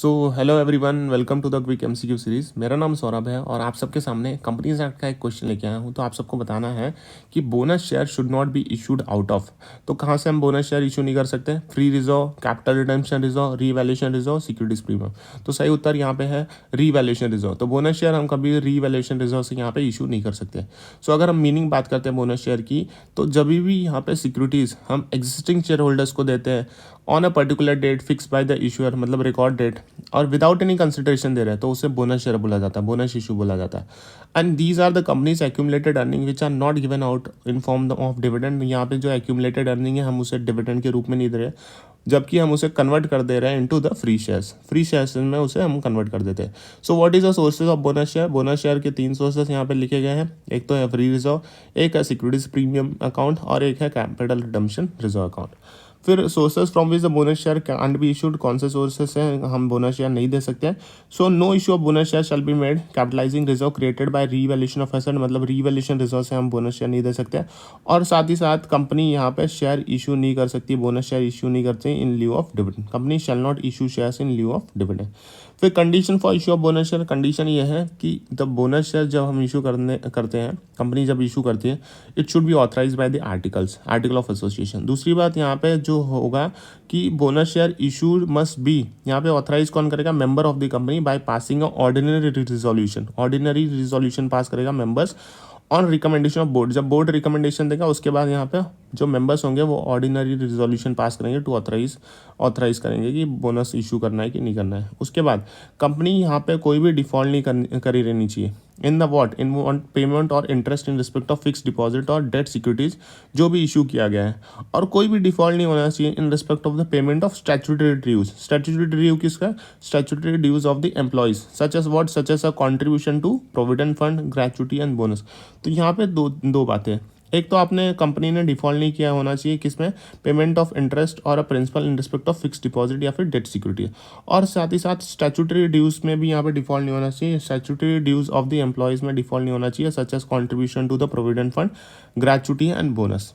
So hello everyone, welcome to the quick MCQ series. मेरा नाम सौरभ है और आप सबके सामने कंपनीज एक्ट का एक क्वेश्चन लेके आया हूँ। तो आप सबको बताना है कि bonus share should not be issued out of. तो कहाँ से हम बोनस शेयर इशू नहीं कर सकते? Free reserve, capital redemption reserve, revaluation reserve, securities premium. तो सही उत्तर यहाँ पे है रीवैल्यूएशन रिजर्व। तो बोनस शेयर हम कभी रीवैल्यूएशन रिजर्व से यहाँ पे इशू नहीं कर सकते। सो अगर हम मीनिंग बात करते हैं बोनस शेयर की, तो जब भी यहाँ पे सिक्योरिटीज़ हम एग्जिस्टिंग शेयर होल्डर्स को देते हैं on a particular date fix by the issuer, मतलब रिकॉर्ड डेट, और विदाउट एनी कंसिडरेशन दे रहे हैं, तो उसे बोनस शेयर बोला जाता है, बोनस इशू बोला जाता है। And these are the companies accumulated earning which are not given out in form of dividend. यहाँ पे जो एक्यूमुलेटेड अर्निंग है हम उसे डिविडेंड के रूप में नहीं दे रहे, जबकि हम उसे कन्वर्ट कर दे रहे हैं into the free shares. Free shares में उसे हम कन्वर्ट कर देते हैं। So what is the sources of bonus share? Bonus share के 3 सोर्सेज यहाँ पे लिखे गए हैं। एक तो है फ्री रिजर्व, एक है सिक्योरिटीज प्रीमियम अकाउंट और एक है कैपिटल रिडम्पशन रिजर्व अकाउंट। फिर sources from which the bonus share can be issued, कौन से सोर्सेज हैं हम बोनस शेयर नहीं दे सकते हैं? So no issue of bonus share shall be made capitalising reserve created by revaluation of asset, मतलब रीवैल्यूएशन रिजर्व से हम बोनस शेयर नहीं दे सकते। और साथ ही साथ कंपनी यहाँ पे शेयर इशू नहीं कर सकती, बोनस शेयर इशू नहीं करती in lieu of dividend. Company shall not issue shares in lieu of dividend. फिर condition for issue of bonus share, condition ये है कि द बोनस शेयर जब हम इशू करते हैं, कंपनी जब इशू करती है, it should be authorise by the article of association. दूसरी बात यहाँ पे जो होगा कि bonus share issued must be, यहाँ पे ऑथराइज कौन करेगा? Member of the company by passing ordinary resolution pass करेगा members on recommendation of board. जब बोर्ड रिकमेंडेशन देगा उसके बाद यहाँ पे जो मेंबर्स होंगे वो ऑर्डिनरी रिजोल्यूशन पास करेंगे टू ऑथराइज करेंगे कि बोनस इशू करना है कि नहीं करना है। उसके बाद कंपनी यहाँ पे कोई भी डिफॉल्ट नहीं करी रहनी चाहिए in the what in payment और interest in respect of fix deposit और डेट सिक्योरिटीज जो भी इशू किया गया है। और कोई भी डिफॉल्ट नहीं होना चाहिए in respect of the payment of statutory dues. Statutory due किसका? Statutory dues of the employees such as a contribution to provident fund, gratuity and bonus. तो यहाँ पे दो बातें। एक तो आपने कंपनी ने डिफॉल्ट नहीं किया होना चाहिए किसमें? पेमेंट ऑफ इंटरेस्ट और a principal in respect of fix deposit या फिर डेट सिक्योरिटी। और साथ ही साथ स्टैट्यूटरी ड्यूज में भी यहाँ पे डिफॉल्ट नहीं होना चाहिए। Statutory dues of the employees में डिफॉल्ट नहीं होना चाहिए such as contribution to the provident fund, gratuity and bonus.